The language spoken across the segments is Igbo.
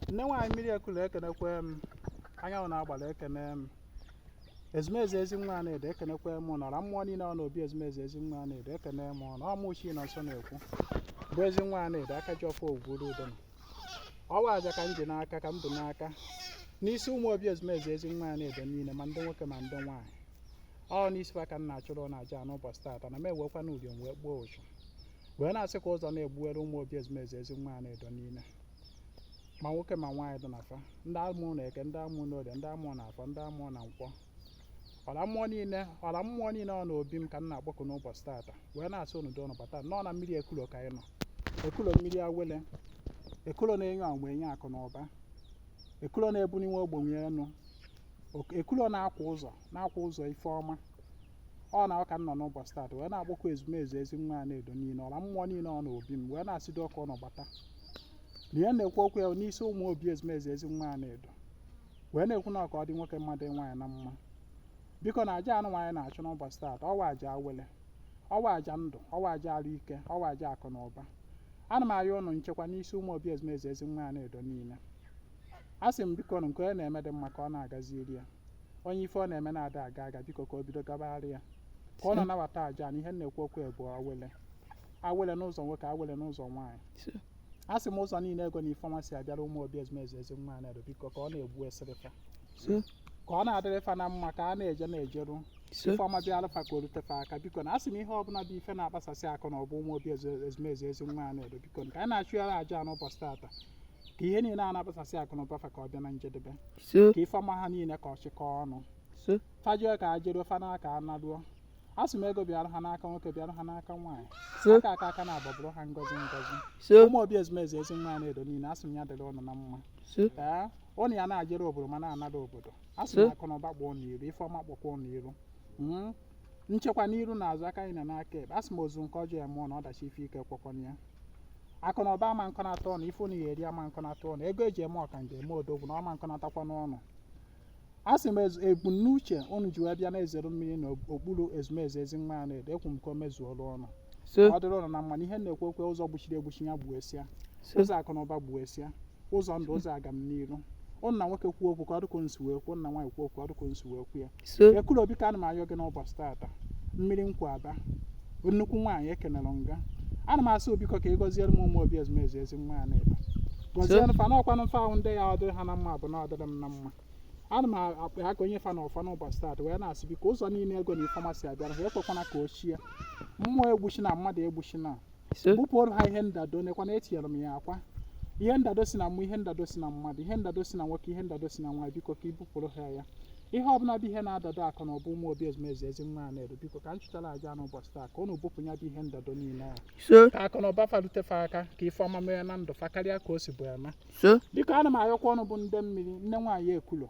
nne nwaanyị mmiri ekulu ekenekwe m anyanwụ na-agbalị ekene m ezumezu ezi nwa na-edo ekenekwe m nọra mmụọ niile ọ n'obi ezumezu ezi nwa na-edo ekene m na ọmụchi nọ nso na-ekwu bụ ezi nwa na-edo aka ji ọfọ ogwuru udo ọwa aja ka m ji n'aka ka m bụ n'aka n'isi ụmụ obi ezumezu ezi nwa na-edo niile ma ndị nwoke ma ndị nwaanyị ọ n'isi aka m na-achụrụ na aja n'ụbọchị taata na m ewekwa n'uriom wee gbuo ụchụ wee na-asị ka ụzọ na-egbuwere ụmụ obi ezumezu ezi nwa na-edo niile ma nwoke ma nwaanyị dị nafa ndị amụ na eke ndị amụ na orie ndị amụ na afọ ndị amụ na nkwọ ọla mmụọ niile ọ na obi m ka m na-agbakọ n'ụbọchị taata wee na-asị unu dọnụ bata nọ na mmiri ekulo ka anyị nọ ekulo mmiri awele ekulo na-enye ọmụ enye akụ na ụba ekulo na-ebuniwe ogbenye enu ekulo na-akwa ụzọ ife ọma ọ na ọka m nọ n'ụbọchị taata wee na-agbakọ ezumezu ezi nwa na-edo niile ọla mmụọ niile ọ na obi m wee na-asị dị ọkụ ọ nọ bata ihe na-ekwu okwu ya n'isi ụmụ obi ezumezu ezi nwa na-edo wee na-ekwu na ọka ọ dị nwoke mmadụ nwaanyị na mma biko na aja anụ nwaanyị na-achụ n'ụbọchị taata ọwa aja awele ọwa aja ndụ ọwa aja arụ ike ọwa aja akụ na ụba ana m arịọ ụnụ nchekwa n'isi ụmụ obi ezumezu ezi nwa na-edo niile a sị m biko nke onye na-eme dị mma ka ọ na-agazi iri ya onye ife ọ na-eme na-ada aga biko ka o bido gabagharị ya ka ọ nọ nabata aja na ihe na-ekwu okwu bụ awele n'ụzọ nwoke awele n'ụzọ nwaanyị a sị m ụzọ niile ego na ifeọma si abịara ụmụ obi ezumezu ezi nwa na-edo biko ka ọ na-egbu esirifa ka ọ na-adịrịfa na mma ka a na-eje na-ejeru ifeọma bịarụfa ka o rutefa aka biko na a sị m ihe ọbụla bụ ife na-akpasasị akụ na ọbụ ụmụ obi ezumezu ezi nwa na-edo biko ka anyị na-achụgharị aja n'ụbọchị taata ka ihe niile a na-akpasasị akụ na ụbafa ka ọ bịa na njedebe ka ifeọma ha niile ka ọ chịkọọ ọnụ fajuo ka a jeruo fa n'aka anaruo a sị m ego bịara ha n'aka nwoke bịara ha n'aka nwaanyị aka na-agbabụrụ ha ngozi ụmụ obi ezumezu ezi nwa na-edo niile a sị m ya dịrị ụnụ na mma ee ụnụ ya na-ajere obodo ma na-anara obodo a sị m akụ na ụba kpọọ n'iru ifeọma kpọkwa n'iru nchekwa n'iru na azụ aka anyị na n'aka ebe a sị m ozu nke ọjọọ ya mụọ na ọdachi ife ike kwọkwọnụ ya akụ na ụba ama nkọnata ọnụ ife ụnụ ya eri ama nkọnata ọnụ ego eji eme ọka nje eme odogwu na ọma nkọnatakwa n'ọnụ a sị m ebumnuche unu ji wee bịa na-ezere mmiri n'okpuru ezumezu ezi nwa na-edo ekwu m ka o mezuoru ọnụ ọ dịrị ụnụ na mma ihe na-ekwu okwe ụzọ gbuchiri egbuchi ya gbuesịa ụzọ akụ na ụba gbuesịa ụzọ ndụ ụzọ agam n'iru ụnụ na nwoke kwuo okwu ka ọ dịka nsi wee kwuo nna nwaanyị kwuo okwu ọ dịka nsi wee kwu ya ekuru obi ka ana m ayọ gị n'ụbọchị taata mmiri nkwu aba nnukwu nwaanyị ekenere nga ana m asị obiko ka ị gọziere m ụmụ obi ezumezu ezi nwa na-edo gọziere fa na ọkwanụ mfe ahụ ndị ya ọ dịrị ha na mma bụ na ọ dịrị m na mma ana m akpa aka onye fa na ọfa n'ụbọchị taata wee na-asị biko ụzọ niile ego na ifeọma si abịara ha ekwekwana ka o chie mmụọ egbuchi na mmadụ egbuchi na bupụrụ ha ihe ndado nekwana etinyere m ya akwa ihe ndado si na mmụ ihe ndado si na mmadụ ihe ndado si na nwoke ihe ndado si na nwaanyị biko ka ibupụrụ ha ya ihe ọbụla bụ ihe na-adado akụ na ọbụ ụmụ obi ezumezu ezi nwa na-edo biko ka m chụtara aja n'ụbọchị taa ka ụnụ bupụ ya bụ ihe ndado niile ya ka akụ na ụba falutefe aka ka ifeọma mee na ndụ fa karịa ka o si bụ ema biko ana m ayọkwa ọnụ bụ ndị mmiri nne nwaanyị ekulo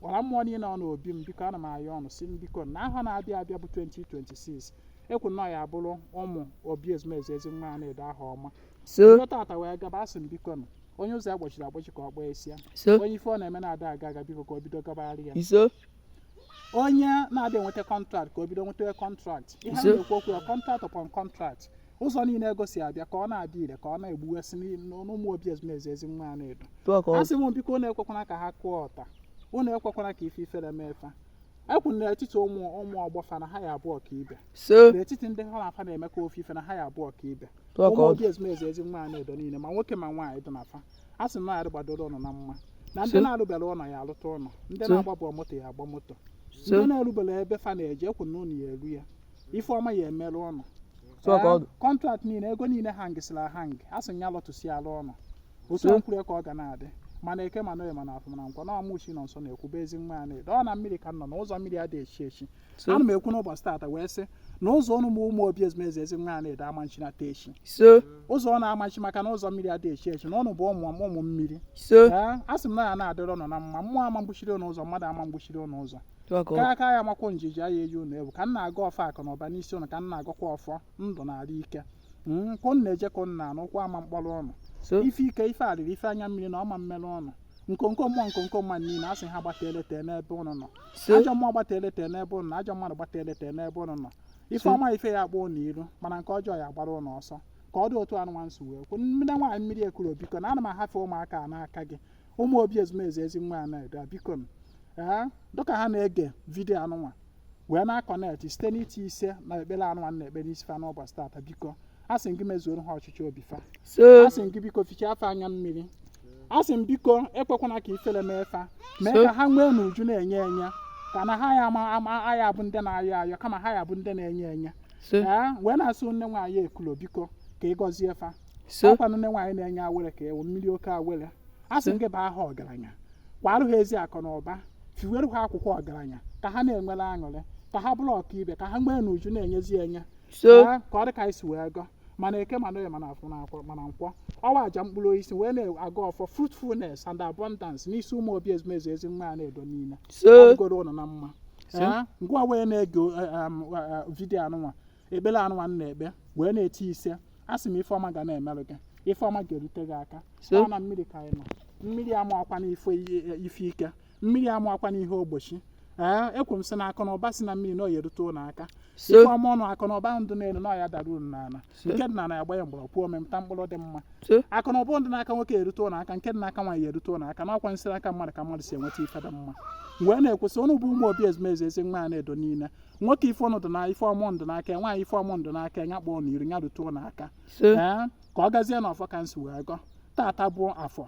ọla mmụọ niile ọ na obi m biko ana m ayọ ọnụ si m biko na ahọ na-abịa abịa bụ 2026 ekwu nnọọ ya bụrụ ụmụ obi ezumezu ezi nwa na-edo aha ọma bido tata wee gaba asị m biko nụ onye ụzọ ya gbochiri agbochi ka ọ gbaa esịa onye ife ọ na-eme na-ada aga biko ka o bido gabagharị ya onye na-adị enweta kọntrakt ka o bido nweta kọntrakt ihe a na-ekwu okwu ya kọntrakt upon kọntrakt ụzọ niile egosi abịa ka ọ na-adị ire ka ọ na-egbuwesị n'ụmụ obi ezumezu ezi nwa na-edo a sị m biko ụnụ ekwekwana ka ha kụọ ọta ụnụ ekwekwana ka ife ifere mee fa ekwu n'etiti ụmụ ọgbọfa na ha ya abụọ ka ibe n'etiti ndị ha na-afa na-eme ka ofe ife na ha ya abụọ ka ibe ụmụ obi ezumezu ezi nwa na-edo niile ma nwoke ma nwaanyị dị nafa a sị na ya gbadoro ụnụ na mma na ndị na-arụbere ụlọ ya alụta ụlọ ndị na-agbabụ moto ya agba moto ndị na-erubere ebe fa na-eje ekwu na ụnụ ya eru ya ifeọma ya emerụ ụnụ kọntrakt niile ego niile ha ngisịrị ahangị a sị ya lọtụsi alụ ọnụ otu nkwure ka ọ ga na-adị mana eke mana oye mana afọ mana nkwa na ọmụchi nọ nso na-ekwube ezi nwa ya na-edo ọ na mmiri ka m nọ na ụzọ mmiri adị echi ana m ekwu n'ụbọchị taata wee sị na ụzọ ọnụ ụmụ obi ezumezu ezi nwa ya na-edo amachi na techi ụzọ ọ na-amachi maka na ụzọ mmiri adị echi na ọnụ bụ ụmụ mmiri a sị m na ya na-adịrị ụnụ na mma mmụọ ama mgbuchiri ụnụ ụzọ mmadụ ama mgbuchiri ụnụ ụzọ ka aka ya amakwa njiji ya eji ụnụ egwu ka m na-aga ọfọ akụ na ụba n'isi ụnụ ka m na-agakwa ọfọ ndụ na-adị ike ka ụnụ na-eje ka ụnụ na-anụ ụkwụ ama mkpọrọ ụnụ ife ike ife arịrị ife anya mmiri na ọma mmerụ ọnụ nkonko mmụọ nkonko mmadụ niile asị ha gbata elete n'ebe ụnụ nọ ajọ mmụọ gbata elete n'ebe ụnụ na ajọ mmadụ gbata elete n'ebe ụnụ nọ ife ọma ife ya akpọ ụnụ iru mana nke ọjọọ ya gbara ụnụ ọsọ ka ọ dị otu anụmanụ wee kwu mmiri nwaanyị mmiri ekuru biko na ana m ahafe ụmụaka a n'aka gị ụmụ obi ezumeze ezi nwa a na-edo biko dịka ha na-ege vidiyo anụnwa wee na-akọnetị site n'iti ise na ekpere anụnwa na-ekpe n'isi fa n'ụbọchị tata biko a sị m gị mezuoro ha ọchịchị obi fa a sị m gị biko fichaa afa anya mmiri a sị m biko ekwekwana ka ifele mee fa mee ka ha nwee n'uju na-enye enye ka na ha ya bụ ndị na-ayọ ayọ kama ha ya bụ ndị na-enye enye wee na-asụ nne nwaanyị ekulo biko ka ị gọzie fa ọkwanụ nne nwaanyị na-enye awere ka ewu mmiri oke awere a sị m gị baa ha ọgaranya kwarụ ha ezi akụ na ụba fiweru ha akwụkwọ ọgaranya ka ha na-enwere aṅụrị ka ha bụrụ ọkaibe ka ha nwee n'uju na-enyezi enye ka ọ dị ka anyị si wee gọ mana eke mana oye mana afọ na-akwọ mana nkwọ ọwa aja mkpụrụ osisi wee na-aga ọfọ fruitfulness and abundance n'isi ụmụ obi ezumeze ezi nwa a na-edo niile ọdịgoro ụnụ na mma ngwa wee na-ege vidiyo anụnwa ekpere anụnwa na-ekpe wee na-eti ise a sị m ifeọma ga na-emerụ gị ifeọma ga-erute gị aka ọ na mmiri ka anyị nọ mmiri amụọkwa n'ife ike mmiri amụọkwa n'ihe ogbochi ekwu m sị na akụ na ụba si na mmiri na oyi erute ụlọ aka ife ọma ọnụ akụ na ụba ndụ n'elu na ọya dara uru n'ala nke dị na agba ya mgbọrọgwụ omemta mkpụrụ dị mma akụ na ụba ndụ n'aka nwoke erute ụlọ aka nke dị n'aka nwaanyị erute ụlọ aka n'ọkwa nsị aka mmadụ ka mmadụ si enweta ife dị mma wee na-ekwusị ụnụ bụ ụmụ obi ezumeze ezi nwa a na-edo niile nwoke ife ọnụ dị na ife ọmụ ndụ n'aka nwaanyị ife ọmụ ndụ n'aka nya kpọọ na iri nya rute ụlọ aka ka ọ gazie na ọfọ ka nsi wee gọ tata bụ afọ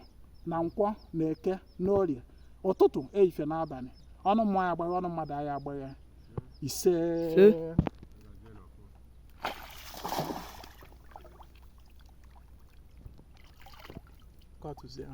na nkwọ na eke na orie ụtụtụ ehihie n'abalị ọnụ mmụọ ya agbaghe ọnụ mmadụ anyị agbaghe ise ka ọ tụzie